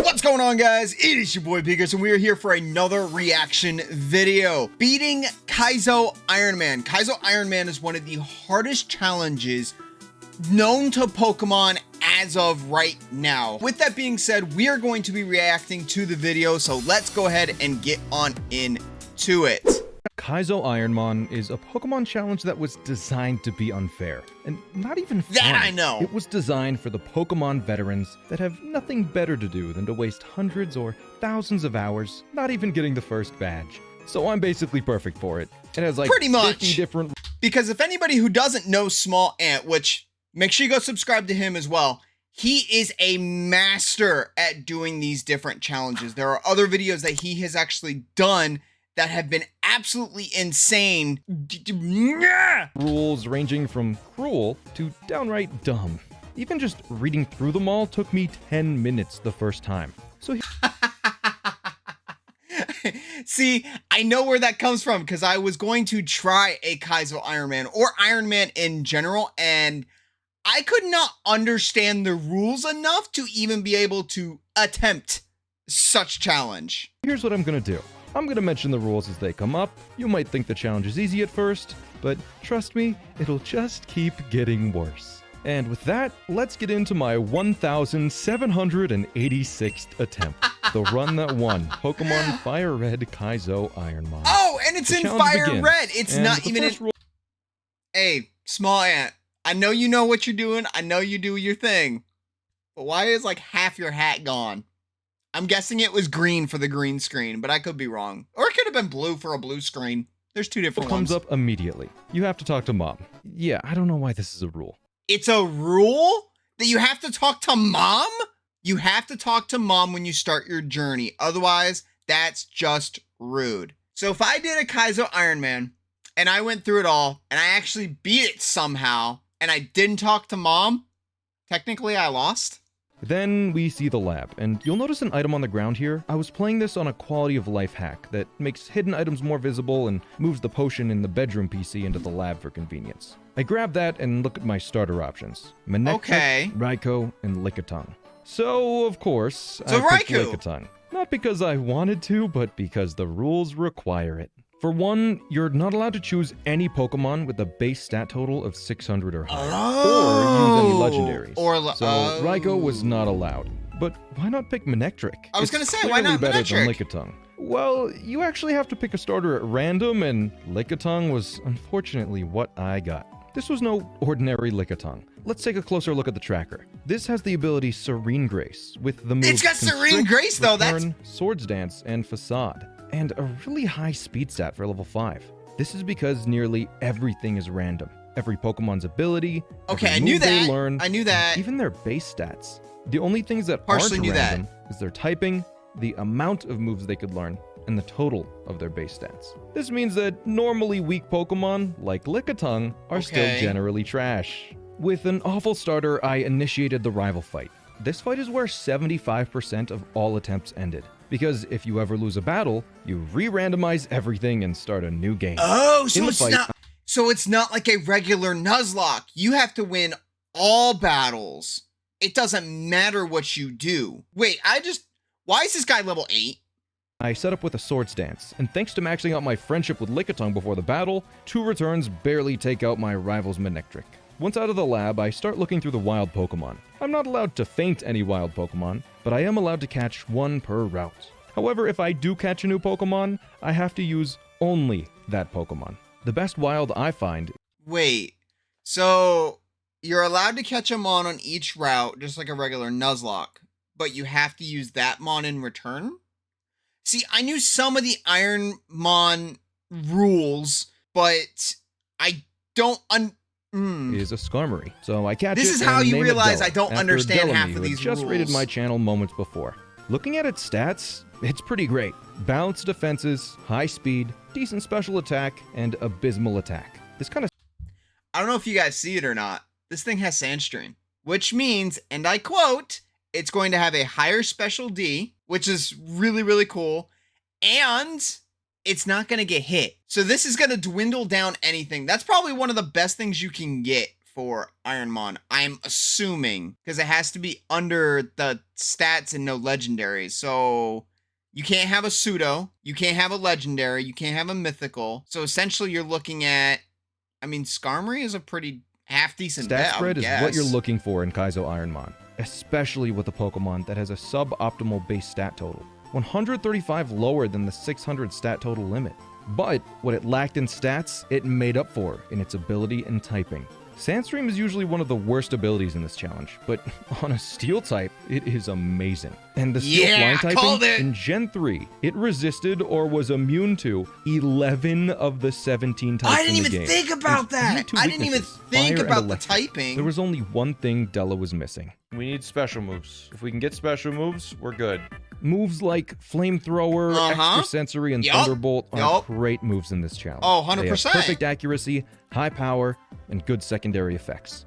What's going on, guys? It is your boy Beagers, and we are here for another reaction video. Beating Kazio Ironmon. Kazio Ironmon is one of the hardest challenges known to Pokemon as of right now. With that being said, we are going to be reacting to the video, so let's go ahead and get on into it. Kazio Ironmon is a Pokemon challenge that was designed to be unfair, and not even fun. That I know. It was designed for the Pokemon veterans that have nothing better to do than to waste hundreds or thousands of hours not even getting the first badge. So I'm basically perfect for it. It has like pretty much 50 different... Because if anybody who doesn't know SmallAnt, which make sure you go subscribe to him as well, he is a master at doing these different challenges. There are other videos that he has actually done that have been absolutely insane. Rules ranging from cruel to downright dumb. Even just reading through them all took me 10 minutes the first time. So see, I know where that comes from because I was going to try a Kazio Ironmon or Ironman in general, and I could not understand the rules enough to even be able to attempt such challenge. Here's what I'm gonna do. I'm gonna mention the rules as they come up. You might think the challenge is easy at first, but trust me, it'll just keep getting worse. And with that, let's get into my 1,786th attempt. The run that won Pokemon Fire Red Kazio Ironmon. Oh, and it's in Fire begins. Red. It's not even in... Hey, SmallAnt, I know you know what you're doing. I know you do your thing. But why is like half your hat gone? I'm guessing it was green for the green screen, but I could be wrong. Or it could have been blue for a blue screen. There's two different ones. Comes up immediately. You have to talk to Mom. Yeah, I don't know why this is a rule. It's a rule that you have to talk to Mom? You have to talk to Mom when you start your journey. Otherwise, that's just rude. So if I did a Kazio Ironmon and I went through it all and I actually beat it somehow and I didn't talk to Mom, technically I lost. Then we see the lab, and you'll notice an item on the ground here. I was playing this on a quality of life hack that makes hidden items more visible and moves the potion in the bedroom PC into the lab for convenience. I grab that and look at my starter options. Manectric, Raikou, and Lickitung. So, of course, I picked Lickitung. Not because I wanted to, but because the rules require it. For one, you're not allowed to choose any Pokemon with a base stat total of 600 or higher, or use any legendaries. So Raikou was not allowed. But why not pick Manectric? I was going to say, why not better than Manectric? Lickitung. Well, you actually have to pick a starter at random, and Lickitung was unfortunately what I got. This was no ordinary Lickitung. Let's take a closer look at the tracker. This has the ability Serene Grace, with the moves It's got Serene Grace, though. Return, Swords Dance, and Facade, and a really high speed stat for level 5. This is because nearly everything is random. Every Pokemon's ability, okay, I move knew that. They learn, I knew that. Even their base stats. The only things that Partially aren't knew random that. is their typing, the amount of moves they could learn, and the total of their base stats. This means that normally weak Pokemon, like Lickitung, are still generally trash. With an awful starter, I initiated the rival fight. This fight is where 75% of all attempts ended, because if you ever lose a battle, you re-randomize everything and start a new game. Oh, so it's not like a regular Nuzlocke. You have to win all battles. It doesn't matter what you do. Wait, why is this guy level 8? I set up with a Swords Dance, and thanks to maxing out my friendship with Lickitung before the battle, 2 returns barely take out my rival's Manectric. Once out of the lab, I start looking through the wild Pokemon. I'm not allowed to faint any wild Pokemon, but I am allowed to catch 1 per route. However, if I do catch a new Pokemon, I have to use only that Pokemon. The best wild I find... Wait, so you're allowed to catch a Mon on each route, just like a regular Nuzlocke, but you have to use that Mon in return? See, I knew some of the Ironmon rules, but I don't is a Skarmory, so I catch it. This is how you realize I don't understand Delamy, half of these just rules. rated my channel moments before. Looking at its stats, it's pretty great. Balanced defenses, high speed, decent special attack, and abysmal attack. This kind of... I don't know if you guys see it or not. This thing has Sandstream, which means, and I quote, it's going to have a higher special D, which is really, really cool, and it's not going to get hit. So this is going to dwindle down anything. That's probably one of the best things you can get for Ironmon. I'm assuming, because it has to be under the stats and no legendary. So you can't have a pseudo, you can't have a legendary, you can't have a mythical. So essentially you're looking at, I mean, Skarmory is a pretty half-decent bet, Stat spread is what you're looking for in Kaizo Ironmon, especially with a Pokemon that has a suboptimal base stat total. 135 lower than the 600 stat total limit. But what it lacked in stats, it made up for in its ability and typing. Sandstream is usually one of the worst abilities in this challenge, but on a Steel type, it is amazing. And the Steel Flying typing, in Gen 3, it resisted or was immune to 11 of the 17 types I didn't in the even game. think about that! I didn't even think about the typing. There was only one thing Della was missing. We need special moves. If we can get special moves, we're good. Moves like Flamethrower, Extrasensory, and Thunderbolt are great moves in this challenge. Oh, 100%. They have perfect accuracy, high power, and good secondary effects.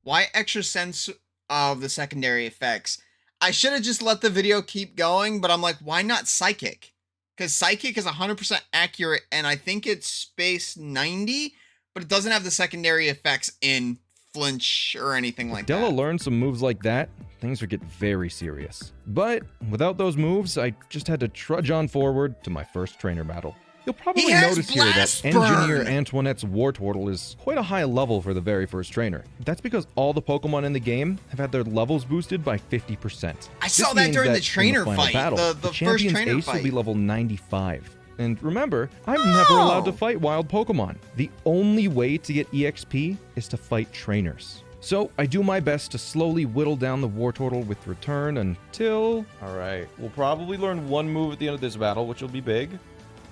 Why extra sense of the secondary effects? I should have just let the video keep going, but I'm like, why not Psychic? Because Psychic is 100% accurate, and I think it's space 90, but it doesn't have the secondary effects in flinch or anything like that. Della learned some moves like that, things would get very serious. But without those moves, I just had to trudge on forward to my first trainer battle. You'll probably notice here that Engineer Antoinette's Wartortle is quite a high level for the very first trainer. That's because all the Pokemon in the game have had their levels boosted by 50%. I saw that during the trainer fight, the first trainer Ace fight. will be level 95. And remember, I'm never allowed to fight wild Pokemon. The only way to get EXP is to fight trainers. So I do my best to slowly whittle down the Wartortle with Return until... Alright, we'll probably learn one move at the end of this battle, which will be big.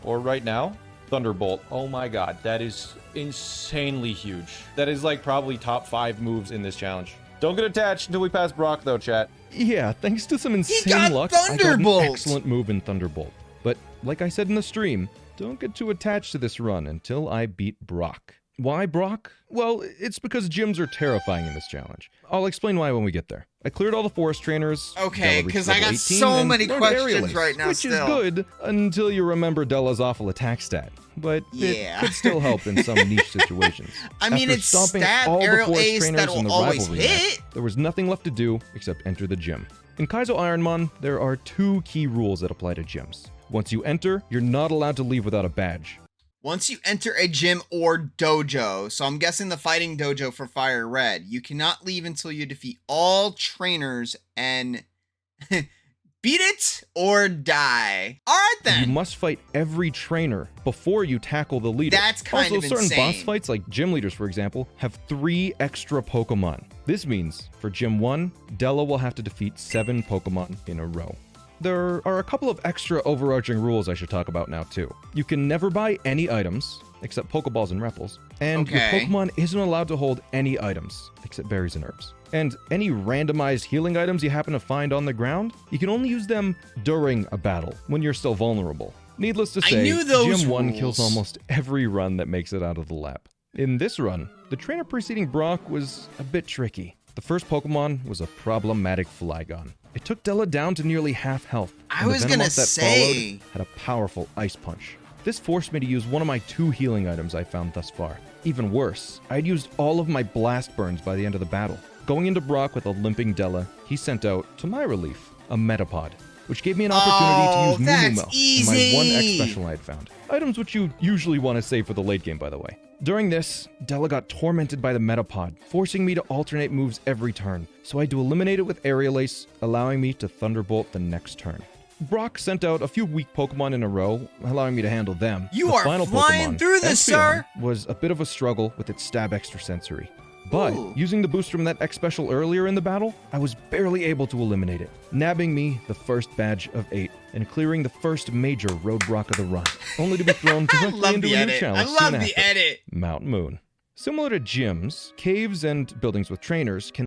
Or right now, Thunderbolt. Oh my god, that is insanely huge. That is like probably top 5 moves in this challenge. Don't get attached until we pass Brock though, chat. Yeah, thanks to some insane luck, I got an excellent move in Thunderbolt. But like I said in the stream, don't get too attached to this run until I beat Brock. Why Brock? Well, it's because gyms are terrifying in this challenge. I'll explain why when we get there. I cleared all the forest trainers. Okay, because I got so many questions right now which is good until you remember Della's awful attack stat. But it could still help in some niche situations. I mean, After it's stomping stat all the aerial forest ace trainers that in will the always rivalry hit. match, there was nothing left to do except enter the gym. In Kaizo Ironmon, there are 2 key rules that apply to gyms. Once you enter, you're not allowed to leave without a badge. Once you enter a gym or dojo, so I'm guessing the fighting dojo for Fire Red, you cannot leave until you defeat all trainers and beat it or die. All right, then. You must fight every trainer before you tackle the leader. That's kind of certain insane. boss fights, like gym leaders, for example, have 3 extra Pokemon. This means, for Gym 1, Della will have to defeat 7 Pokemon in a row. There are a couple of extra overarching rules I should talk about now, too. You can never buy any items, except Pokeballs and Raffles, and your Pokemon isn't allowed to hold any items, except berries and herbs. And any randomized healing items you happen to find on the ground, you can only use them during a battle, when you're still vulnerable. Needless to say, Gym 1 kills almost every run that makes it out of the lab. In this run, the trainer preceding Brock was a bit tricky. The first Pokemon was a problematic Flygon. It took Della down to nearly half health. I was gonna say, had a powerful Ice Punch. This forced me to use one of my 2 healing items I found thus far. Even worse, I'd used all of my Blast Burns by the end of the battle. Going into Brock with a limping Della, he sent out, to my relief, a Metapod, which gave me an opportunity to use Moo and my 1 X special I had found. Items which you usually want to save for the late game, by the way. During this, Della got tormented by the Metapod, forcing me to alternate moves every turn, so I had to eliminate it with Aerial Ace, allowing me to Thunderbolt the next turn. Brock sent out a few weak Pokemon in a row, allowing me to handle them. You are flying through this, sir! Was a bit of a struggle with its Stab Extrasensory. But using the boost from that X Special earlier in the battle, I was barely able to eliminate it, nabbing me the first badge of 8 and clearing the first major roadblock of the run, only to be thrown directly into a new challenge soon after, Mount Moon. Similar to gyms, caves and buildings with trainers can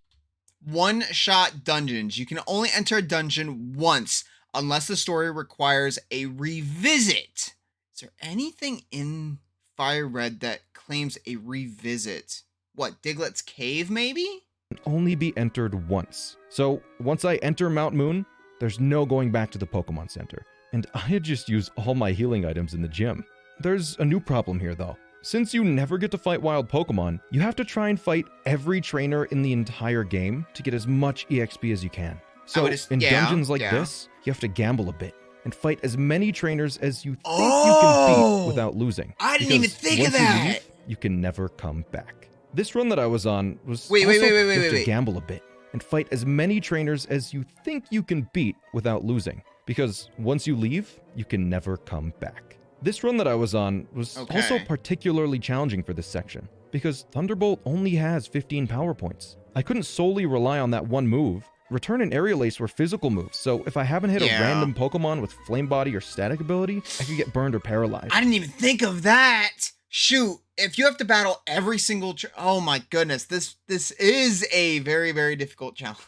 one-shot dungeons. You can only enter a dungeon once, unless the story requires a revisit. Is there anything in Fire Red that claims a revisit? What, Diglett's Cave, maybe? Only be entered once. So, once I enter Mount Moon, there's no going back to the Pokemon Center. And I had just used all my healing items in the gym. There's a new problem here, though. Since you never get to fight wild Pokemon, you have to try and fight every trainer in the entire game to get as much EXP as you can. So in dungeons like this, you have to gamble a bit and fight as many trainers as you think you can beat without losing. I didn't even think of that. You can never come back. This run that I was on was wait, to gamble a bit and fight as many trainers as you think you can beat without losing. Because once you leave, you can never come back. This run that I was on was also particularly challenging for this section, because Thunderbolt only has 15 power points. I couldn't solely rely on that one move. Return and Aerial Ace were physical moves, so if I haven't hit a random Pokemon with Flame Body or Static ability, I could get burned or paralyzed. I didn't even think of that! Shoot, if you have to battle every single oh my goodness, this is a very, very difficult challenge.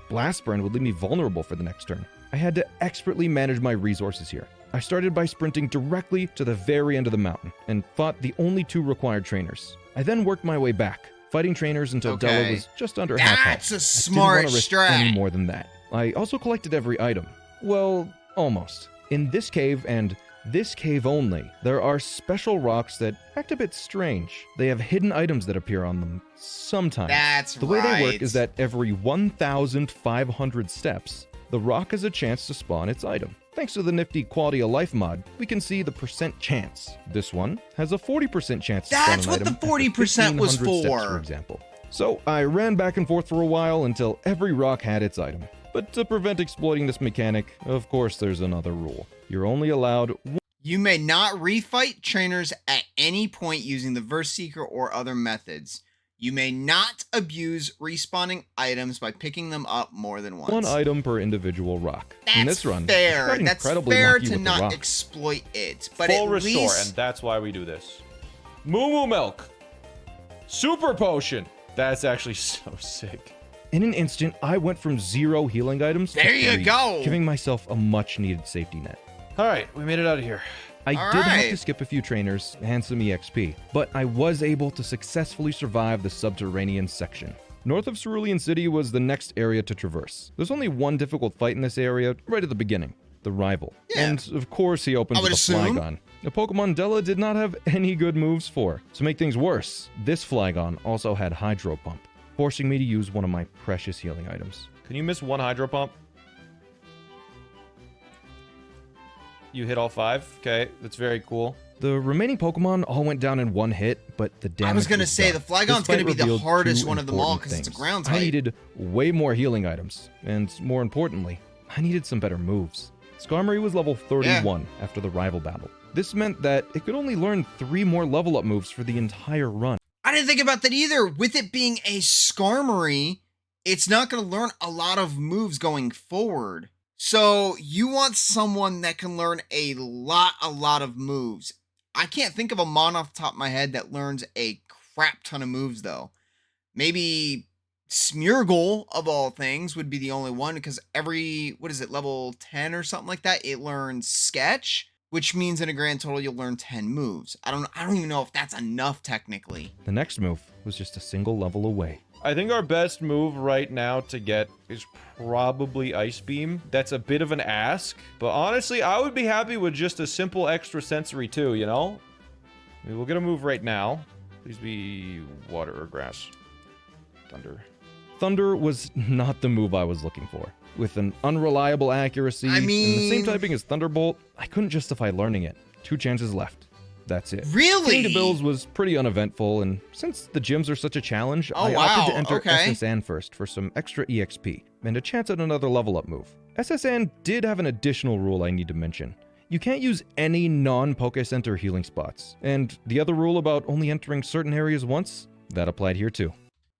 Blast Burn would leave me vulnerable for the next turn. I had to expertly manage my resources here. I started by sprinting directly to the very end of the mountain and fought the only 2 required trainers. I then worked my way back, fighting trainers until Della was just under half health. That's a smart strat. Any more than that. I also collected every item. Well, almost. In this cave and this cave only, there are special rocks that act a bit strange. They have hidden items that appear on them sometimes. That's the way they work is that every 1,500 steps, the rock has a chance to spawn its item. Thanks to the nifty Quality of Life mod, we can see the percent chance. This one has a 40% chance to spawn an item. That's what the 40% was for. Steps, for example. So I ran back and forth for a while until every rock had its item. But to prevent exploiting this mechanic, of course there's another rule. You're only allowed You may not refight trainers at any point using the Verse Seeker or other methods. You may not abuse respawning items by picking them up more than once. 1 item per individual rock. That's in this run, fair. That's fair to not exploit it. But Full at restore, least... and that's why we do this. Moo Moo Milk. Super Potion. That's actually so sick. In an instant, I went from 0 healing items to 3, there you go, giving myself a much-needed safety net. All right, we made it out of here. I did have to skip a few trainers and some EXP, but I was able to successfully survive the subterranean section. North of Cerulean City was the next area to traverse. There's only one difficult fight in this area, right at the beginning, the rival. And of course he opens with a Flygon, a Pokemon Della did not have any good moves for. To make things worse, this Flygon also had Hydro Pump, forcing me to use one of my precious healing items. Can you miss 1 Hydro Pump? You hit all 5? Okay, that's very cool. The remaining Pokemon all went down in 1 hit, but the damage I was going to say, the Flygon's going to be the hardest one of them all because it's a ground type. I needed way more healing items, and more importantly, I needed some better moves. Skarmory was level 31 after the rival battle. This meant that it could only learn 3 more level up moves for the entire run. I didn't think about that either. With it being a Skarmory, it's not going to learn a lot of moves going forward. So you want someone that can learn a lot of moves. I can't think of a Mon off the top of my head that learns a crap ton of moves, though. Maybe Smeargle, of all things, would be the only one, because every, level 10 or something like that, it learns Sketch, which means in a grand total you'll learn 10 moves. I don't even know if that's enough technically. The next move was just a single level away. I think our best move right now to get is probably Ice Beam. That's a bit of an ask, but honestly, I would be happy with just a simple extra sensory too, you know? I mean, we'll get a move right now. Please be water or grass. Thunder. Thunder was not the move I was looking for. With an unreliable accuracy and the same typing as Thunderbolt, I couldn't justify learning it. 2 chances left. That's it. Really? Getting to Bills was pretty uneventful, and since the gyms are such a challenge, I opted to enter SSN first for some extra EXP, and a chance at another level up move. SSN did have an additional rule I need to mention. You can't use any non-Poke Center healing spots, and the other rule about only entering certain areas once, that applied here too.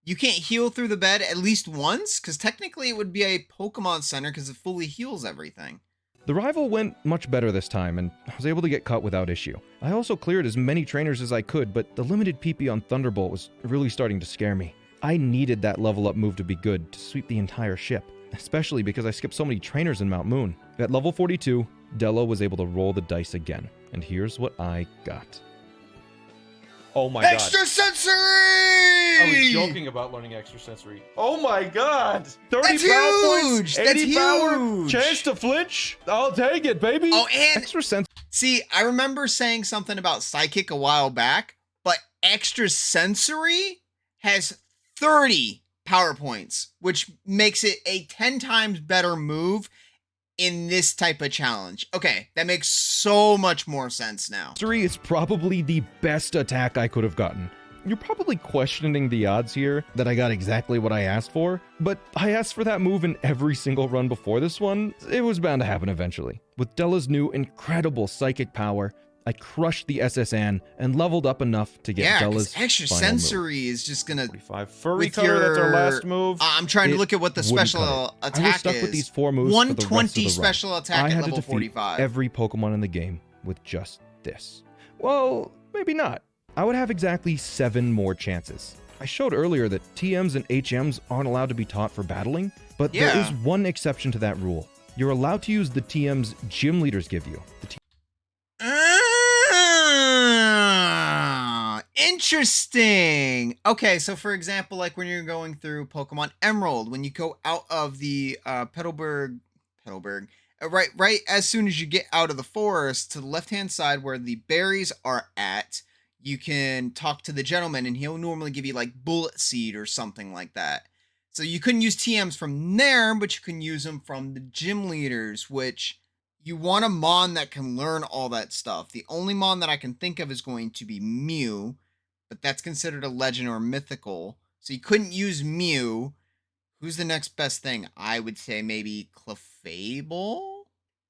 You can't heal through the bed at least once? Because technically it would be a Pokemon Center because it fully heals everything. The rival went much better this time, and I was able to get cut without issue. I also cleared as many trainers as I could, but the limited PP on Thunderbolt was really starting to scare me. I needed that level up move to be good to sweep the entire ship, especially because I skipped so many trainers in Mount Moon. At level 42, Della was able to roll the dice again, and here's what I got. Oh my god. Extrasensory! I was joking about learning extrasensory. Oh my god! 30 That's power huge! points, That's 80 power, huge! chance to flinch. I'll take it, baby. Oh, and Extrasensory see, I remember saying something about psychic a while back, but extrasensory has 30 power points, which makes it a 10 times better move in this type of challenge. Okay, that makes so much more sense now. is probably the best attack I could have gotten. You're probably questioning the odds here that I got exactly what I asked for, but I asked for that move in every single run before this one. It was bound to happen eventually. With Della's new incredible psychic power, I crushed the SSN and leveled up enough to get Della's final move. extrasensory is just gonna 45 furry with color, that's our your- last move. I'm trying to It look at what the wouldn't special cut it. attack I was stuck is. with these 4 moves for the rest of the 120 run. special attack I at had to level defeat 45. every Pokemon in the game with just this. Well, maybe not. I would have exactly 7 more chances. I showed earlier that TMs and HMs aren't allowed to be taught for battling, but there Yeah. is one exception to that rule. You're allowed to use the TMs gym leaders give you. Interesting. Okay, so for example, like when you're going through Pokemon Emerald, when you go out of the Petalburg, right as soon as you get out of the forest to the left-hand side where the berries are at, you can talk to the gentleman and he'll normally give you like bullet seed or something like that. So you couldn't use TMs from there, but you can use them from the gym leaders, which you want a Mon that can learn all that stuff. The only Mon that I can think of is going to be Mew, but that's considered a legend or mythical. So you couldn't use Mew. Who's the next best thing? I would say maybe Clefable?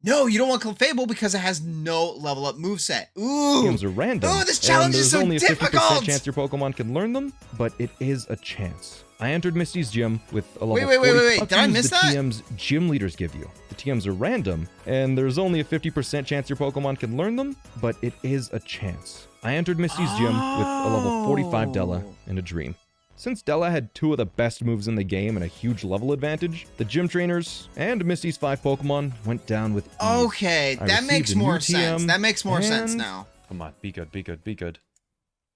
No, you don't want Clefable because it has no level up moveset. Ooh! TMs are random. Ooh, this challenge and is so there's only a 50% difficult! chance your Pokemon can learn them, but it is a chance. I entered Misty's gym with a level Wait, 40. did I miss the that? TMs gym leaders give you. The TMs are random, and there's only a 50% chance your Pokemon can learn them, but it is a chance. I entered Misty's gym with a level 45 Della and a Dream. Since Della had 2 of the best moves in the game and a huge level advantage, the gym trainers and Misty's 5 Pokemon went down with ease. Okay, I that makes received a new more sense. TM, That makes more sense and- now. Come on, be good, be good, be good.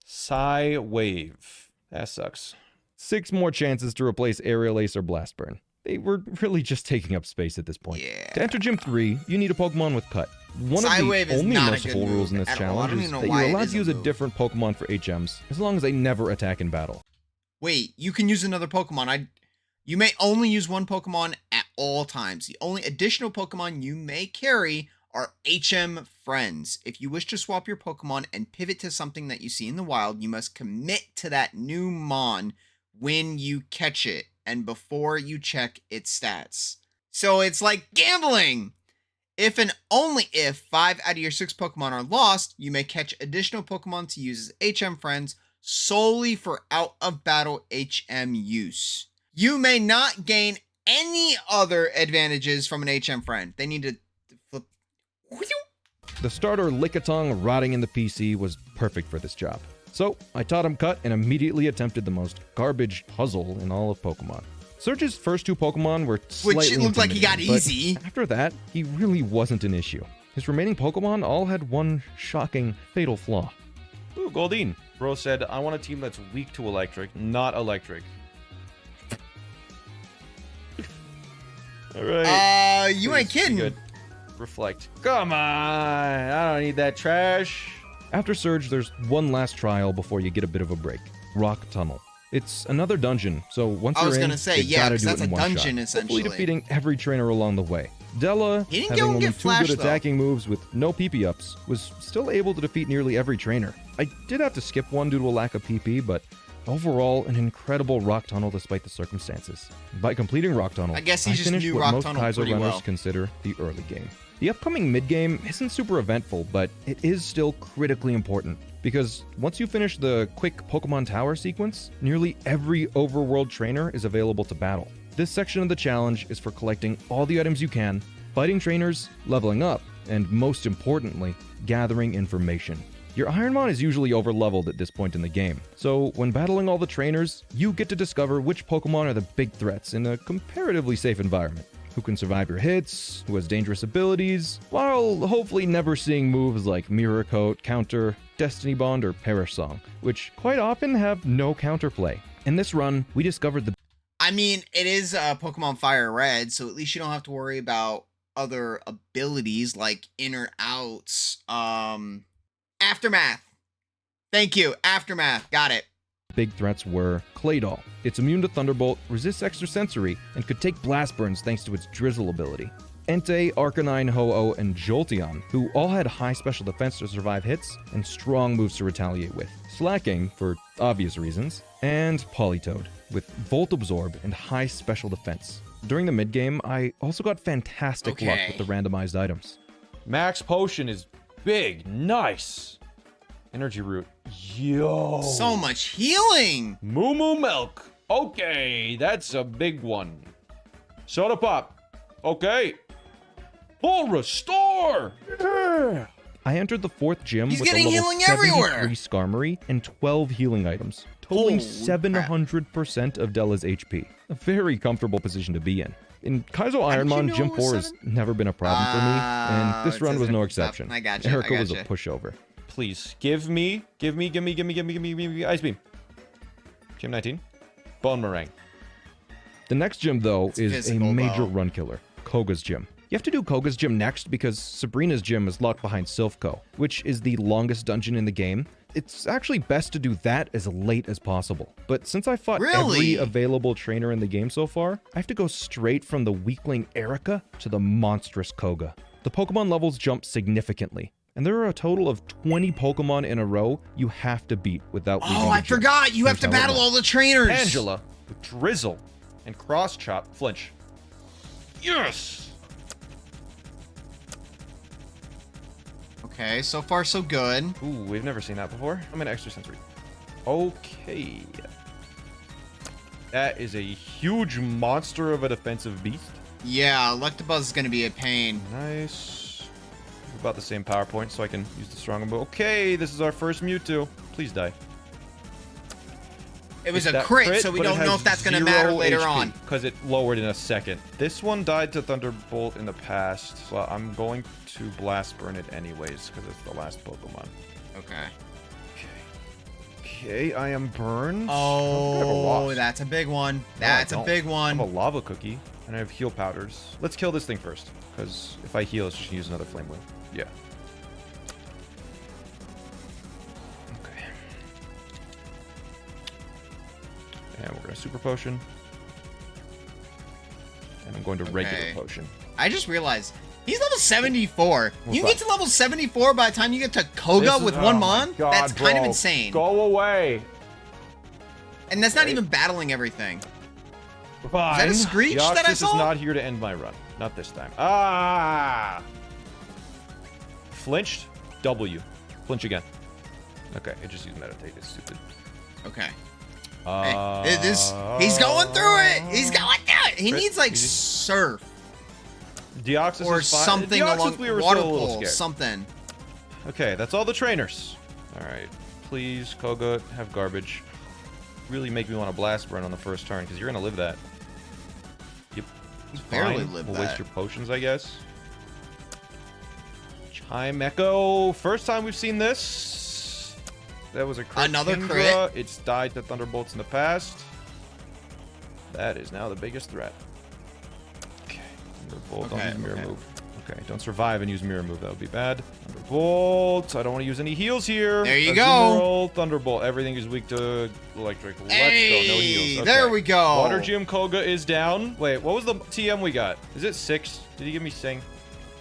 Psy Wave. That sucks. 6 more chances to replace Aerial Ace or Blast Burn. They were really just taking up space at this point. Yeah. To enter Gym 3, you need a Pokemon with Cut. One of Psywave the is only not a merciful good rules in move this at all. I challenge don't is even know that why you're it allowed is to a use a move. different Pokemon for HMs, as long as they never attack in battle. Wait, you can use another Pokemon. You may only use one Pokemon at all times. The only additional Pokemon you may carry are HM friends. If you wish to swap your Pokemon and pivot to something that you see in the wild, you must commit to that new Mon when you catch it and before you check its stats. So it's like gambling. If and only if 5 out of your 6 Pokemon are lost, you may catch additional Pokemon to use as HM friends solely for out-of-battle HM use. You may not gain any other advantages from an HM friend. They need to flip. The starter Lickitung rotting in the PC was perfect for this job. So, I taught him Cut and immediately attempted the most garbage puzzle in all of Pokemon. Surge's first 2 Pokemon were slightly Which it looked like he got intimidating, but easy. after that, he really wasn't an issue. His remaining Pokemon all had one shocking, fatal flaw. Ooh, Goldeen. Bro said, I want a team that's weak to electric, not electric. All right. You ain't Please be kidding. good. Reflect. Come on. I don't need that trash. After Surge, there's one last trial before you get a bit of a break. Rock Tunnel. It's another dungeon, so once I you're was in, gonna say, you yeah, gotta because do that's it a in one dungeon, shot. essentially. Hopefully defeating every trainer along the way. Della, He didn't having go and only get 2 Flash, good though. attacking moves with no PP ups, was still able to defeat nearly every trainer. I did have to skip one due to a lack of PP, but overall, an incredible Rock Tunnel despite the circumstances. By completing Rock Tunnel, I guess he just finished knew what Rock most Tunnel Kaizo pretty runners well. consider the early game. The upcoming mid-game isn't super eventful, but it is still critically important, because once you finish the quick Pokemon Tower sequence, nearly every overworld trainer is available to battle. This section of the challenge is for collecting all the items you can, fighting trainers, leveling up, and most importantly, gathering information. Your Ironmon is usually overleveled at this point in the game, so when battling all the trainers, you get to discover which Pokemon are the big threats in a comparatively safe environment. who can survive your hits, who has dangerous abilities, while hopefully never seeing moves like Mirror Coat, Counter, Destiny Bond, or Perish Song, which quite often have no counterplay. In this run, we discovered the I mean, it is Pokemon Fire Red, so at least you don't have to worry about other abilities like in or outs. Aftermath. Thank you. Aftermath. Got it. big threats were Claydol. It's immune to Thunderbolt, resists extrasensory, and could take blast burns thanks to its Drizzle ability. Entei, Arcanine, Ho-Oh, and Jolteon, who all had high special defense to survive hits and strong moves to retaliate with. Slacking, for obvious reasons, and Politoed, with Volt Absorb and high special defense. During the mid-game, I also got fantastic luck with the randomized items. Max Potion is big. Nice. Energy Root. Yo. So much healing. Moo Moo Milk. Okay, that's a big one. Soda Pop. Okay. Full Restore. Yeah. I entered the 4th gym He's with a getting level healing 73 everywhere. Skarmory and 12 healing items, totaling Holy 700% of Della's HP. A very comfortable position to be in. In Kaizo Ironmon, Gym 4 has never been a problem for me, and this run was no exception. I gotcha. Erica was a pushover. Please, give me Ice Beam. Gym 19. Bone Meringue. The next gym, though, is a physical, major though. run killer, Koga's gym. You have to do Koga's gym next because Sabrina's gym is locked behind Silphco, which is the longest dungeon in the game. It's actually best to do that as late as possible. But since I fought every available trainer in the game so far, I have to go straight from the weakling Erica to the monstrous Koga. The Pokemon levels jump significantly, and there are a total of 20 Pokemon in a row you have to beat without leaving Oh, the I gym. forgot. You have to Until battle it all the trainers. Angela with Drizzle and Cross Chop Flinch. Yes! Okay, so far so good. Ooh, we've never seen that before. I'm an extrasensory. Okay. That is a huge monster of a defensive beast. Yeah, Electabuzz is going to be a pain. Nice. About the same power point, so I can use the strong move. Okay, this is our first Mewtwo. Please die. It was It's a that crit, so we but it don't know has if that's going to 0 matter later HP, on. because it lowered in a second. This one died to Thunderbolt in the past, so I'm going to Blast Burn it anyways, because it's the last Pokemon. Okay. Okay, I am burned. I don't think I have a Oh, loss. that's a big one. No, I That's a don't. big I one. have a Lava Cookie, and I have Heal Powders. Let's kill this thing first, because if I heal, it's just gonna use another Flame Wheel. Yeah. Okay. And we're gonna Super Potion. And I'm going to Regular Okay. Potion. I just realized he's level 74. What's You that? get to level 74 by the time you get to Koga with one mon? That's kind of insane. Go away. And that's not even battling everything. Fine. Is that a Screech that I Deoxys saw? is not here to end my run. Not this time. Ah! Flinched. W. Flinch again. Okay, it just used Meditate. It's stupid. Okay. He's He's going through it. He's going through it. He Crit, needs like easy. surf Deoxys or is fine. something Deoxys, along we were water still a little pool, scared. something. Okay, that's all the trainers. All right, please, Koga, have garbage. Really make me want to blast burn on the first turn because you're gonna live that. Yep. It's barely fine. live We'll that. waste your potions, I guess. Chime Echo. First time we've seen this. That was a crit. Another Kindra. crit? It's died to Thunderbolts in the past. That is now the biggest threat. Okay. Thunderbolt. Don't Okay, use Mirror okay. Move. Okay, don't survive and use Mirror Move. That would be bad. Thunderbolt. I don't want to use any heals here. There you Azumarill, go. Thunderbolt. Everything is weak to electric. Let's Hey, go. No heals. Okay. there we go. Water Gym Koga is down. Wait, what was the TM we got? Is it 6? Did he give me Sing?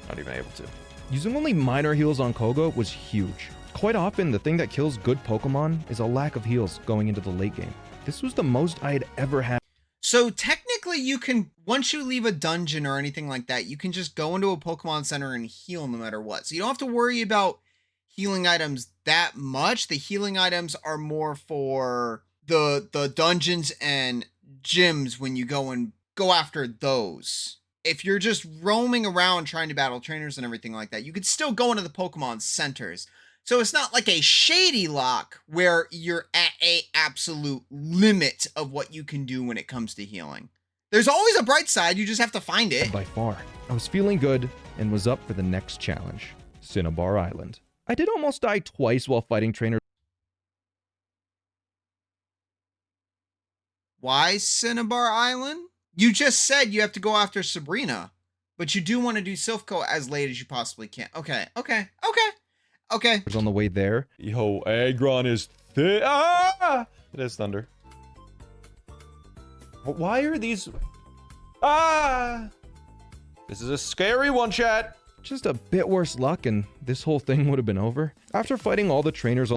Not even able to. Using only minor heals on Koga was huge. Quite often, the thing that kills good Pokemon is a lack of heals going into the late game. This was the most I had ever had. So technically you can, once you leave a dungeon or anything like that, you can just go into a Pokemon Center and heal no matter what. So you don't have to worry about healing items that much. The healing items are more for the dungeons and gyms when you go after those. If you're just roaming around trying to battle trainers and everything like that, you could still go into the Pokemon Centers. So it's not like a shady lock where you're at a absolute limit of what you can do when it comes to healing. There's always a bright side. You just have to find it. by far. I was feeling good and was up for the next challenge, Cinnabar Island. I did almost die twice while fighting trainers. Why Cinnabar Island? You just said you have to go after Sabrina, but you do want to do Silphco as late as you possibly can. Okay. On the way there. Yo, Aggron is thick. Ah! It is thunder. Why are these... Ah! This is a scary one, chat. Just a bit worse luck and this whole thing would have been over. After fighting all the trainers on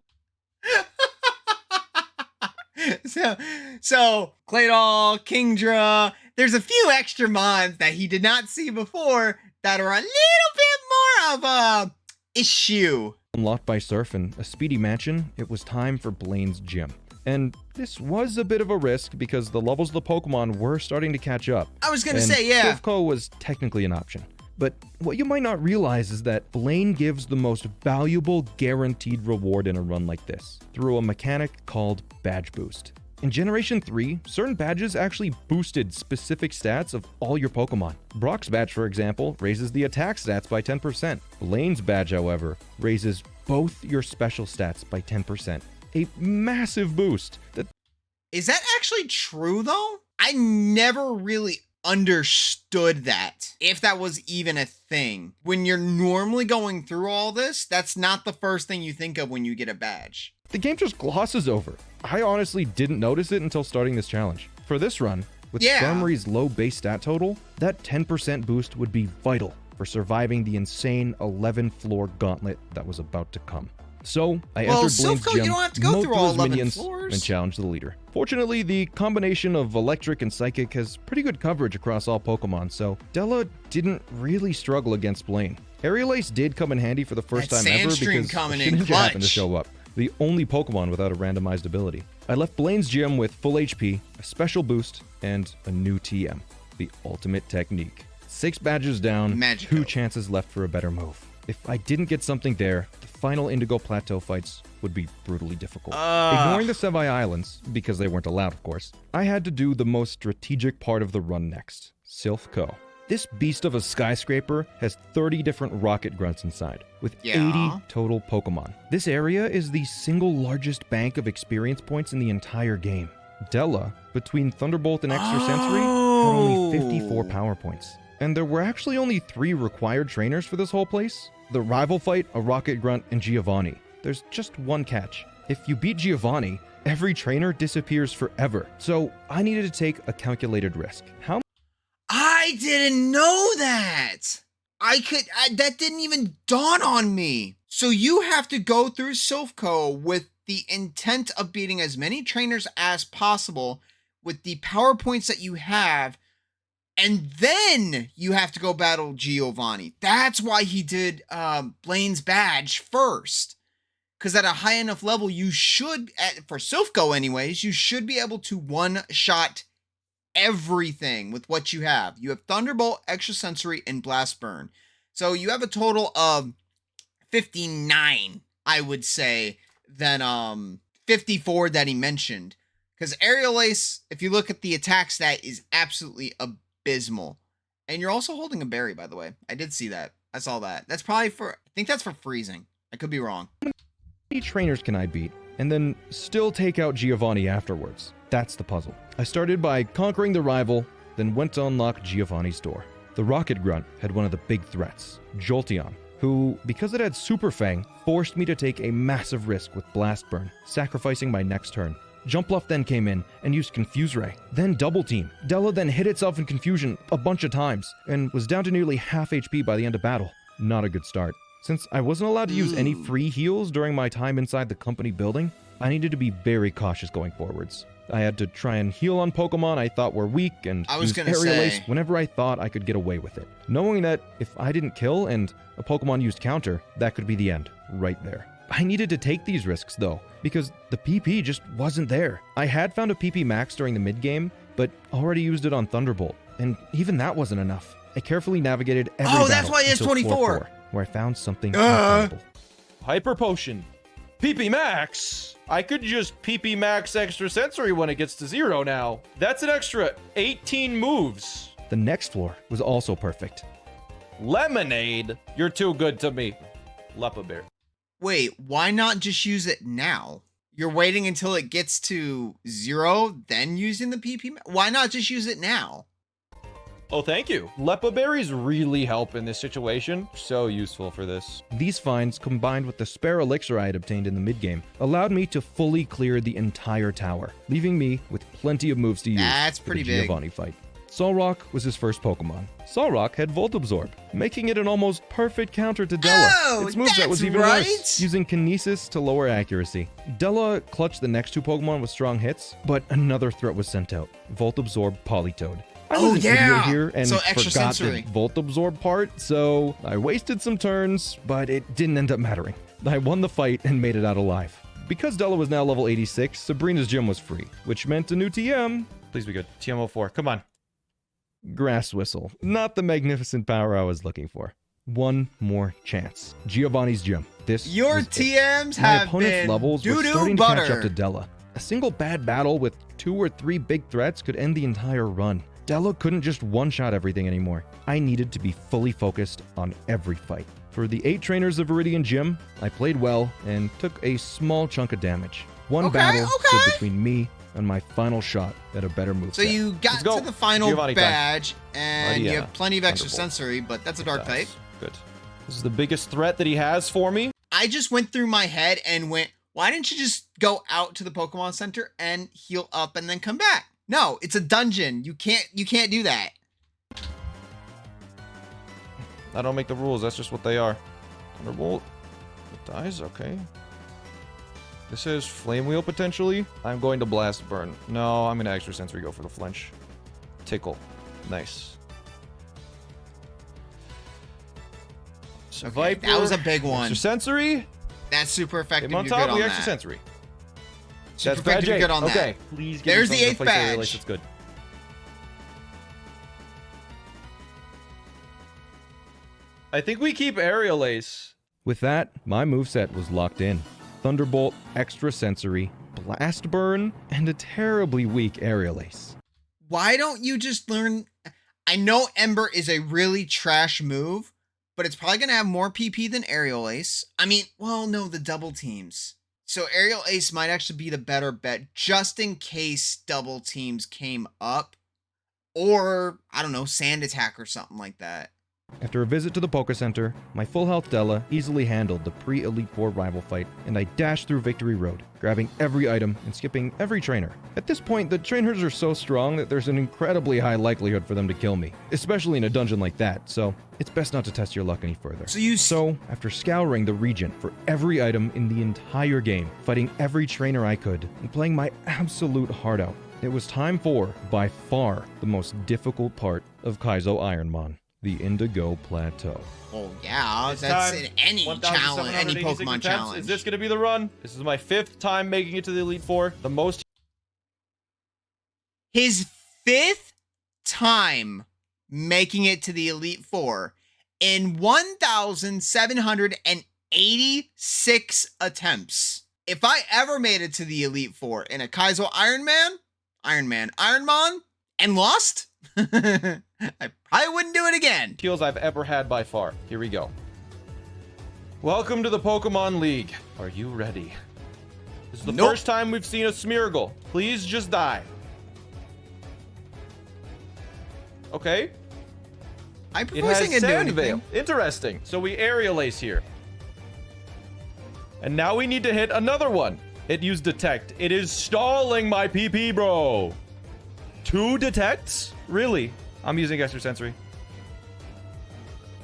So Claydol, Kingdra, there's a few extra mons that he did not see before that are a little bit more of a issue. unlocked by Surf and a speedy mansion, it was time for Blaine's gym. And this was a bit of a risk because the levels of the Pokemon were starting to catch up. I was gonna and say, yeah. Silphco was technically an option. But what you might not realize is that Blaine gives the most valuable guaranteed reward in a run like this, through a mechanic called Badge Boost. In Generation 3, certain badges actually boosted specific stats of all your Pokemon. Brock's badge, for example, raises the attack stats by 10%. Blaine's badge, however, raises both your special stats by 10%. A massive boost. Is that actually true, though? I never really understood that, if that was even a thing. When you're normally going through all this, that's not the first thing you think of when you get a badge. The game just glosses over. I honestly didn't notice it until starting this challenge. For this run, with Skarmory's low base stat total, that 10% boost would be vital for surviving the insane 11-floor gauntlet that was about to come. So, I entered Blaine's Silphco, gym, you don't have to go mowed through through all his 11 minions, floors. and challenged the leader. Fortunately, the combination of Electric and Psychic has pretty good coverage across all Pokemon, so Della didn't really struggle against Blaine. Aerial Ace did come in handy for the first That time ever Sandstream because coming the in Ninja happened to clutch. show up. The only Pokemon without a randomized ability. I left Blaine's gym with full HP, a special boost, and a new TM. The ultimate technique. 6 badges down, Magical. 2 chances left for a better move. If I didn't get something there, the final Indigo Plateau fights would be brutally difficult. Ignoring the Sevi Islands, because they weren't allowed of course, I had to do the most strategic part of the run next, Silphco. This beast of a skyscraper has 30 different rocket grunts inside, with 80 total Pokemon. This area is the single largest bank of experience points in the entire game. Della, between Thunderbolt and Extrasensory, had only 54 power points. And there were actually only 3 required trainers for this whole place. The rival fight, a Rocket Grunt, and Giovanni. There's just one catch. If you beat Giovanni, every trainer disappears forever. So I needed to take a calculated risk. How I didn't know that. That didn't even dawn on me. So you have to go through Silphco with the intent of beating as many trainers as possible with the power points that you have, and then you have to go battle Giovanni. That's why he did Blaine's badge first. Because at a high enough level, you should, for Silphco anyways, you should be able to one-shot everything with what you have. You have Thunderbolt, Extrasensory, and Blast Burn. So you have a total of 59, I would say, than 54 that he mentioned. Because Aerial Ace, if you look at the attack stat, is absolutely abysmal. And you're also holding a berry, by the way. I did see that. I saw that. That's probably for, I think that's for freezing. I could be wrong. many trainers can I beat, and then still take out Giovanni afterwards? That's the puzzle. I started by conquering the rival, then went to unlock Giovanni's door. The Rocket Grunt had one of the big threats, Jolteon, who, because it had Super Fang, forced me to take a massive risk with Blast Burn, sacrificing my next turn. Jumpluff then came in and used Confuse Ray, then Double Team. Della then hit itself in confusion a bunch of times, and was down to nearly half HP by the end of battle. Not a good start. Since I wasn't allowed to use any free heals during my time inside the company building, I needed to be very cautious going forwards. I had to try and heal on Pokemon I thought were weak and use Aerial Ace whenever I thought I could get away with it, knowing that if I didn't kill and a Pokemon used counter, that could be the end, right there. I needed to take these risks though, because the PP just wasn't there. I had found a PP max during the mid-game, but already used it on Thunderbolt, and even that wasn't enough. I carefully navigated every battle that's why it's until 24. floor 4, where I found something incredible. Hyper Potion. PP Max? I could just PP Max extra sensory when it gets to 0 now. That's an extra 18 moves. The next floor was also perfect. Lemonade? You're too good to me. Lepa Bear. Wait, why not just use it now? You're waiting until it gets to 0, then using the PP? Why not just use it now? Oh, thank you. Lepa berries really help in this situation. So useful for this. These finds, combined with the spare elixir I had obtained in the mid-game, allowed me to fully clear the entire tower, leaving me with plenty of moves to use That's for pretty the big. Giovanni fight. Solrock was his first Pokemon. Solrock had Volt Absorb, making it an almost perfect counter to Della. Oh, its moveset was that's even right. worse, using Kinesis to lower accuracy. Della clutched the next 2 Pokemon with strong hits, but another threat was sent out, Volt Absorb Politoed. I was Oh, an idiot yeah. here and So extra forgot sensory. the Volt Absorb part, so I wasted some turns, but it didn't end up mattering. I won the fight and made it out alive. Because Della was now level 86, Sabrina's gym was free, which meant a new TM. Please be good. TM04. Come on. Grass Whistle. Not the magnificent power I was looking for. One more chance. Giovanni's gym. This Your was it. TMs My have opponent's been levels were doo-doo starting to butter. catch up to Della. A single bad battle with 2 or 3 big threats could end the entire run. Della couldn't just one-shot everything anymore. I needed to be fully focused on every fight. For the 8 trainers of Viridian Gym, I played well and took a small chunk of damage. One Okay, battle stood okay. between me and my final shot at a better move. So you got Let's go. to the final Giovanni time. badge, and you yeah. have plenty of extra Thunderbolt. sensory, but that's a dark type. Good. This is the biggest threat that he has for me. I just went through my head and went, why didn't you just go out to the Pokemon Center and heal up and then come back? No, it's a dungeon. You can't do that. I don't make the rules. That's just what they are. Thunderbolt. It dies. Okay. This is Flame Wheel potentially. I'm going to Blast Burn. No, I'm going to extra sensory go for the flinch. Tickle. Nice. So Okay, Viper. that was a big one. Extra sensory. That's super effective. Him on You're good top. on We that. extra sensory. Super That's effective. You're badge good on 8. that. Okay. Please give There's me the something to 8th place area badge. lace. That's good. I think we keep Aerial Ace. With that, my moveset was locked in. Thunderbolt, Extra Sensory, Blast Burn, and a terribly weak Aerial Ace. Why don't you just learn? I know Ember is a really trash move, but it's probably going to have more PP than Aerial Ace. I mean, well, no, the double teams. So Aerial Ace might actually be the better bet just in case double teams came up. Or, I don't know, Sand Attack or something like that. After a visit to the Poké Center, my full health Della easily handled the pre-Elite Four rival fight, and I dashed through Victory Road, grabbing every item and skipping every trainer. At this point, the trainers are so strong that there's an incredibly high likelihood for them to kill me, especially in a dungeon like that, so it's best not to test your luck any further. So, after scouring the region for every item in the entire game, fighting every trainer I could, and playing my absolute heart out, it was time for, by far, the most difficult part of Kazio Ironmon. The Indigo Plateau. Oh yeah, It's that's time. in any challenge, any 1,786 Pokemon attempts. challenge. Is this going to be the run? This is my 5th time making it to the Elite Four. The most. His 5th time making it to the Elite Four in 1,786 attempts. If I ever made it to the Elite Four in a Kazio Ironmon, and lost, I probably wouldn't do it again. Kills I've ever had by far. Here we go. Welcome to the Pokemon League. Are you ready? This is the first time we've seen a Smeargle. Please just die. Okay. I It prefer has saying it do Sand anything. Veil. Interesting. So we Aerial Ace here. And now we need to hit another one. It used Detect. It is stalling my PP, bro. 2 detects? Really? I'm using extra sensory.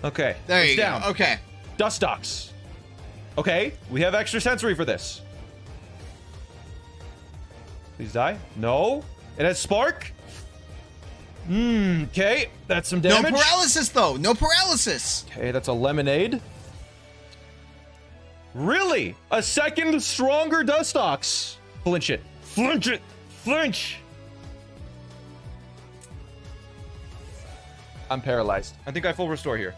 Okay. There it's you down. go. Okay. Dustox. Okay, we have extra sensory for this. Please die. No. It has Spark. Okay. That's some damage. No paralysis though. No paralysis. Okay, that's a Lemonade. Really? A second stronger Dustox. Flinch it. Flinch it. Flinch. I'm paralyzed. I think I full restore here.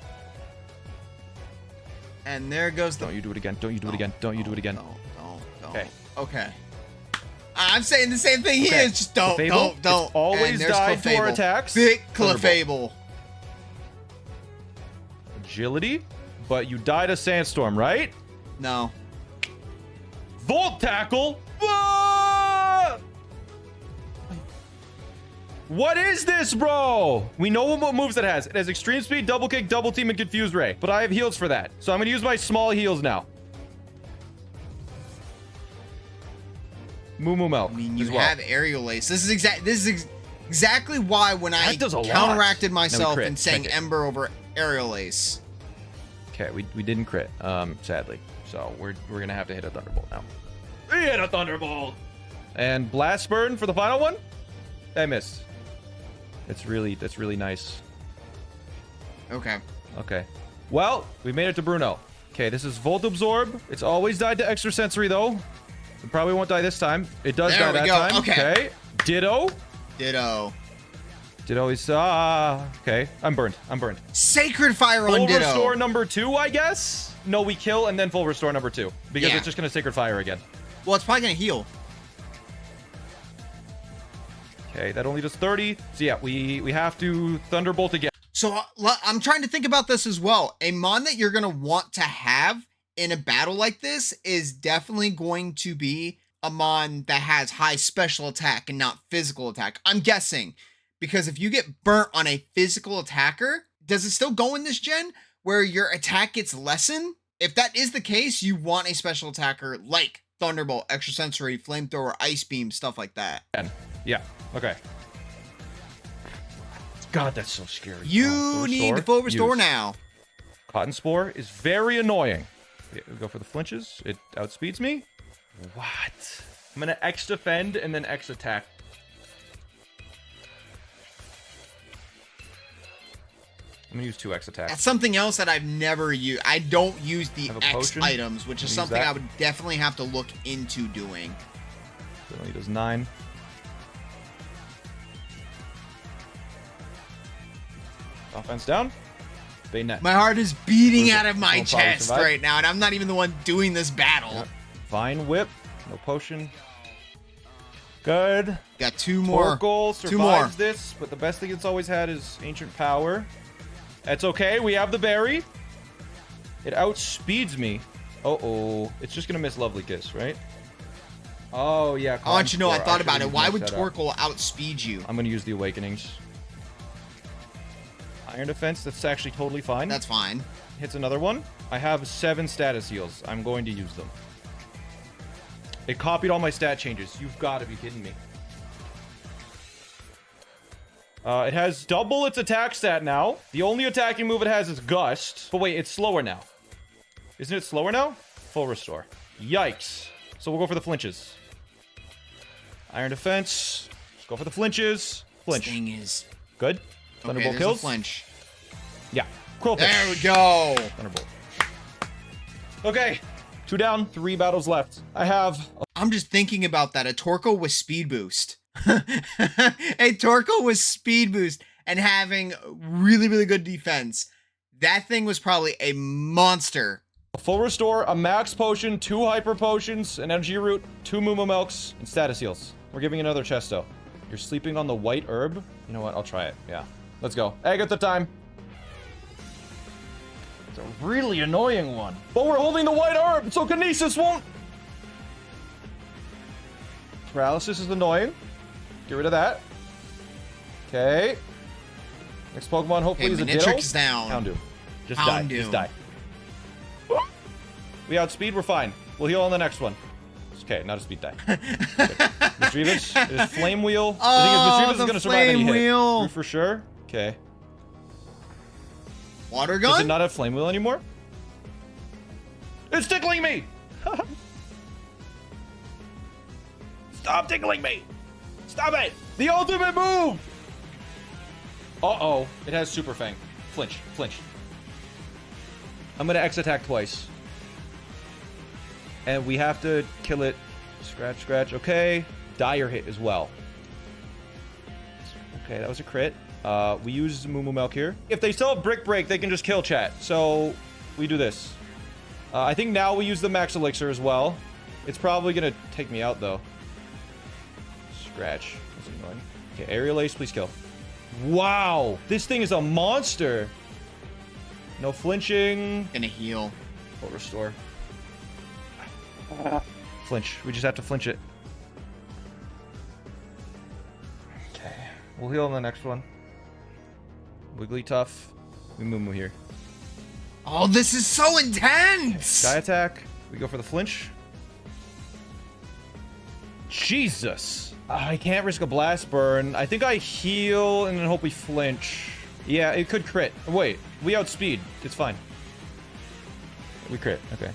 And there goes the. Don't you do it again. Don't you do it again. Don't you do it again. No. Okay. Okay. I'm saying the same thing he is. Just don't. It's always die to our attacks. Big Clefable. Agility, but you die to Sandstorm, right? No. Volt Tackle. Ah! What is this, bro? We know what moves it has. It has Extreme Speed, Double Kick, Double Team, and Confused Ray. But I have heals for that. So I'm going to use my small heals now. Moo Moo Milk. I mean, you have Aerial Ace. This is exactly why when I counteracted myself and sang Ember over Aerial Ace. Okay, we didn't crit, sadly. So we're gonna have to hit a Thunderbolt now. We hit a Thunderbolt! And Blast Burn for the final one? I missed. That's really nice. Okay. Okay. Well, we made it to Bruno. Okay, this is Volt Absorb. It's always died to Extrasensory though. It probably won't die this time. It does die that time. Okay. Ditto. Ditto is okay. I'm burned. Sacred Fire on Ditto. Full Restore number 2, I guess. No, we kill and then Full Restore number 2 because it's just gonna Sacred Fire again. Well, it's probably gonna heal. Okay, that only does 30. So yeah, we have to Thunderbolt again. So I'm trying to think about this as well. A mon that you're gonna want to have in a battle like this is definitely going to be a mon that has high special attack and not physical attack. I'm guessing, because if you get burnt on a physical attacker, does it still go in this gen where your attack gets lessened? If that is the case, you want a special attacker like Thunderbolt, Extrasensory, Flamethrower, Ice Beam, stuff like that. Yeah, okay. God, that's so scary. You need the Full Restore now. Cotton Spore is very annoying. We go for the flinches. It outspeeds me. What? I'm gonna X defend and then X attack. I'm gonna use 2 X attacks. That's something else that I've never used. I don't use the X potion. items, which is something I would definitely have to look into doing. So he does 9. Offense down. Bayonet. My heart is beating out of my chest right now, and I'm not even the one doing this battle. Yep. Vine Whip. No potion. Good. Got 2 more. Torkoal survives this, but the best thing it's always had is Ancient Power. That's okay. We have the berry. It outspeeds me. Uh-oh. It's just going to miss Lovely Kiss, right? Oh, yeah. I want you to know, I thought about it. Why would Torkoal outspeed you? I'm going to use the Awakenings. Iron Defense, that's actually totally fine. That's fine. Hits another one. I have 7 status heals. I'm going to use them. It copied all my stat changes. You've got to be kidding me. It has double its attack stat now. The only attacking move it has is Gust. But wait, it's slower now. Isn't it slower now? Full Restore. Yikes. So we'll go for the flinches. Iron Defense. Let's go for the flinches. Flinch. This thing is... Good. Thunderbolt okay, kills. A flinch. Yeah. Quill Pitch. There we go. Thunderbolt. Okay. 2 down, 3 battles left. I'm just thinking about that. A Torkoal with speed boost. A Torkoal with speed boost and having really, really good defense. That thing was probably a monster. A Full Restore, a Max Potion, 2 Hyper Potions, an Energy Root, 2 Moo Moo Milks, and Status Heals. We're giving another Chesto. You're sleeping on the white herb? You know what? I'll try it. Yeah. Let's go. Egg at the time. It's a really annoying one. But we're holding the white herb, so Kinesis won't... Paralysis is annoying. Get rid of that. Okay. Next Pokemon hopefully is a Ditto. Is down. Houndoom. Just die. Just die. We outspeed, we're fine. We'll heal on the next one. Okay, not a speed die. Misdreavus, it is Flame Wheel. Oh, I think Misdreavus is going to survive any hit. Wheel. For sure. Okay. Water Gun? Does it not have Flame Wheel anymore? It's tickling me! Stop tickling me! Stop it! The ultimate move! Uh-oh. It has Super Fang. Flinch. Flinch. I'm going to X attack twice. And we have to kill it. Scratch, scratch. Okay. Dire hit as well. Okay, that was a crit. We use Moo Moo Milk here. If they still have Brick Break, they can just kill chat. So we do this. I think now we use the Max Elixir as well. It's probably gonna take me out though. Scratch. That's annoying. Okay, aerial ace, please kill. Wow, this thing is a monster. No flinching. Gonna heal. Full restore. Flinch. We just have to flinch it. Okay, we'll heal on the next one. Wiggly tough. We moo here. Oh, this is so intense! Sky attack. We go for the flinch. Jesus. I can't risk a blast burn. I think I heal and then hope we flinch. Yeah, it could crit. Wait, we outspeed. It's fine. We crit. Okay.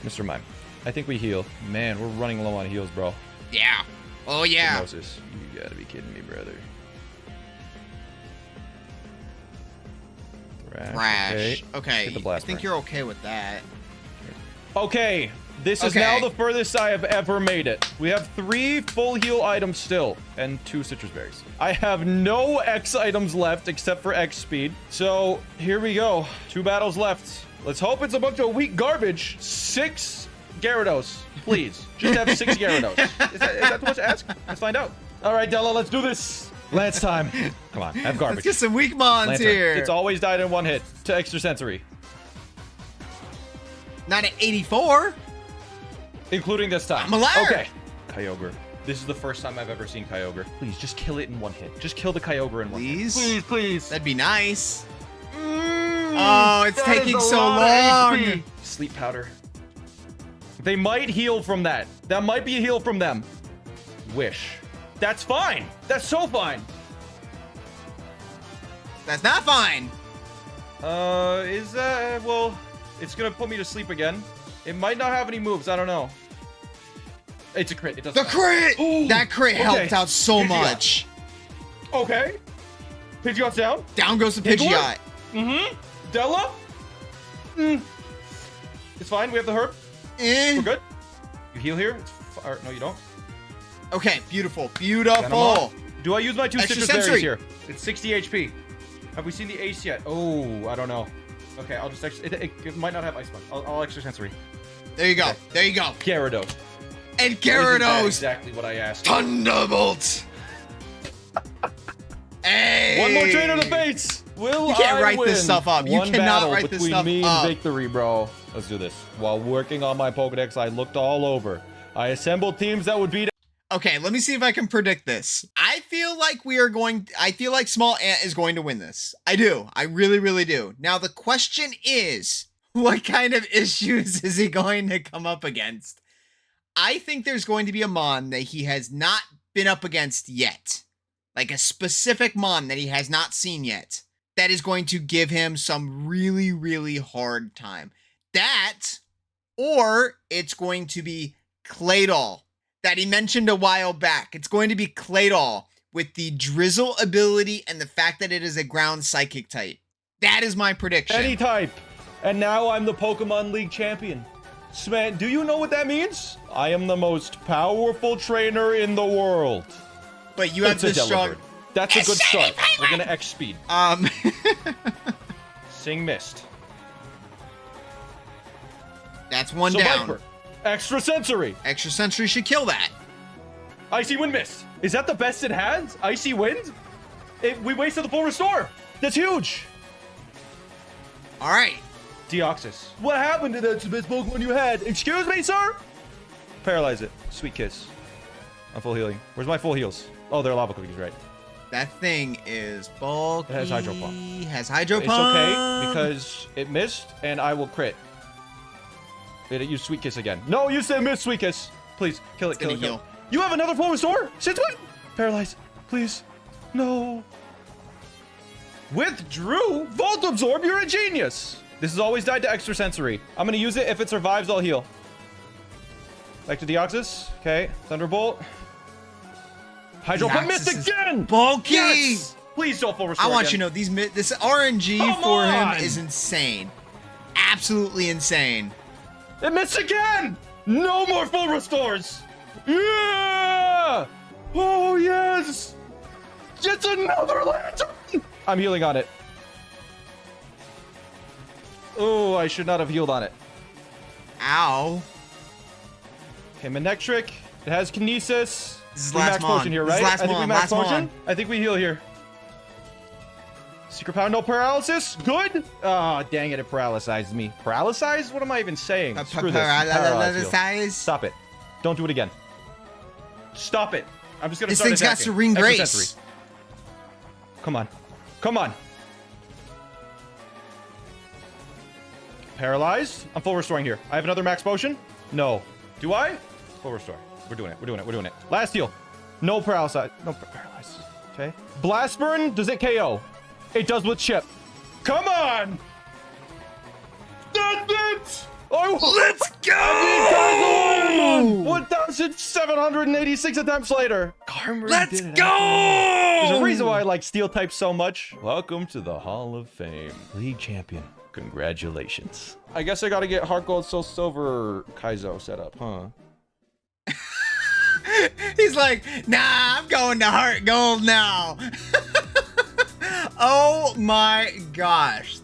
Mr. Mime. I think we heal. Man, we're running low on heals, bro. Yeah. Oh, yeah. Hypnosis. You gotta be kidding me, brother. Thrash. Okay. Hit the I blast think burn. you're okay with that. Okay. This is Okay. now the furthest I have ever made it. We have 3 full heal items still, and 2 citrus berries. I have no X items left except for X speed. So here we go. 2 battles left. Let's hope it's a bunch of weak garbage. 6 Gyarados, please. Just have 6 Gyarados. Is that too much to ask? Let's find out. All right, Della, let's do this. Lance time. Come on, have garbage. Let's get some weak mons Lance here. time. It's always died in 1 hit to extrasensory, Not at 84. including this time. I'm a liar. Okay. Kyogre. This is the first time I've ever seen Kyogre. Please, just kill it in 1 hit. Just kill the Kyogre in 1 hit. Please? Please, please. That'd be nice. Oh, it's taking so long. Sleep powder. They might heal from that. That might be a heal from them. Wish. That's fine. That's so fine. That's not fine. Is that... Well, it's gonna put me to sleep again. It might not have any moves. I don't know. It's a crit. It doesn't The matter. crit! Ooh, That crit okay. helped out so Pidgeot. much. Okay. Pidgeot's down. Down goes the Pidgeot? Pidgeot. Della? It's fine. We have the herb. Eh. We're good. You heal here? Or, no, you don't. Okay, beautiful. Beautiful. Venomon. Do I use my 2 Extra citrus sensory. berries here? It's 60 HP. Have we seen the ace yet? Oh, I don't know. Okay, I'll just it might not have ice punch. I'll extra sensory. There you go. Okay. There you go. Gyarados. And Isn't that Gyarados. exactly what I asked. Thunderbolt. Hey. One more trainer to face. Will You can't I write win? this stuff up. You One cannot battle write this between stuff me up. and victory, bro. Let's do this. While working on my Pokedex, I looked all over. I assembled teams that would beat. Okay, let me see if I can predict this. I feel like SmallAnt is going to win this. I do. I really, really do. Now, the question is, what kind of issues is he going to come up against? I think there's going to be a Mon that he has not been up against yet. Like a specific Mon that he has not seen yet. That is going to give him some really, really hard time. That, or it's going to be Claydol that he mentioned a while back. It's going to be Claydol with the Drizzle ability and the fact that it is a ground psychic type. That is my prediction. Any type. And now I'm the Pokemon League champion. Sman, do you know what that means? I am the most powerful trainer in the world. But you have It's a this strong... Delibird. That's a good start. We're gonna X speed. Sing Mist. That's one So down. Viper. Extra sensory. Extra sensory should kill that. Icy Wind Mist. Is that the best it has? Icy Wind? We wasted the full restore. That's huge. All right. Deoxys. What happened to that best Pokemon you had? Excuse me, sir? Paralyze it. Sweet Kiss. I'm full healing. Where's my full heals? Oh, they're lava cookies, right? That thing is bulky. It has Hydro Pump. Has Hydro It's Pump. okay because it missed and I will crit. It used Sweet Kiss again. No, you said miss Sweet Kiss. Please, kill it, kill gonna it, kill heal. it. You have another full restore? Since when? Paralyze. Please. No. Withdrew? Volt Absorb, you're a genius. This has always died to extrasensory. I'm gonna use it. If it survives, I'll heal. Back to Deoxys. Okay. Thunderbolt. Hydro Pump missed Deoxys is again! bulky. Yes! Please don't full restore I want again. you to know this RNG Come for on! him is insane. Absolutely insane. It missed again! No more full restores! Yeah! Oh, yes! Just another lantern! I'm healing on it. Oh, I should not have healed on it. Ow. Okay, Manectric. It has Kinesis. This is We last max mon. potion here, This right? is last I think we mon, max last mon. potion. I think we heal here. Secret power, no paralysis. Good. Ah, dang it! It paralyzed me. Paralyzed? What am I even saying? Screw this. Paralyze heal. Size. Stop it. Don't do it again. Stop it. I'm just gonna This start thing's got attacking. Serene Extra Grace. sensory. Come on. Come on. Paralyzed. I'm full restoring here. I have another max potion. No. Do I? Full restore. We're doing it. We're doing it. We're doing it. Last heal. No paralysis. No paralysis. Okay. Blast burn. Does it KO? It does with chip. Come on. That's it. Let's go! 1,786 attempts later. Let's go! There's a reason why I like steel type so much. Welcome to the Hall of Fame. League champion. Congratulations. I guess I gotta get Heart Gold, Soul Silver, Kaizo set up, huh? He's like, nah, I'm going to Heart Gold now. Oh my gosh.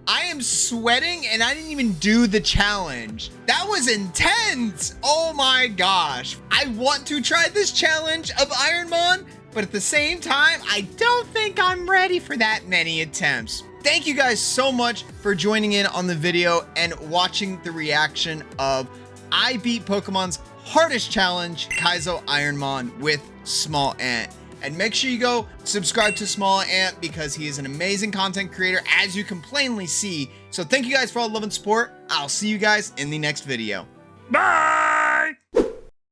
I am sweating and I didn't even do the challenge. That was intense. Oh my gosh. I want to try this challenge of Ironmon, but at the same time, I don't think I'm ready for that many attempts. Thank you guys so much for joining in on the video and watching the reaction of I beat Pokemon's hardest challenge, Kaizo Ironmon with SmallAnt. And make sure you go subscribe to SmallAnt because he is an amazing content creator, as you can plainly see. So thank you guys for all the love and support. I'll see you guys in the next video. Bye!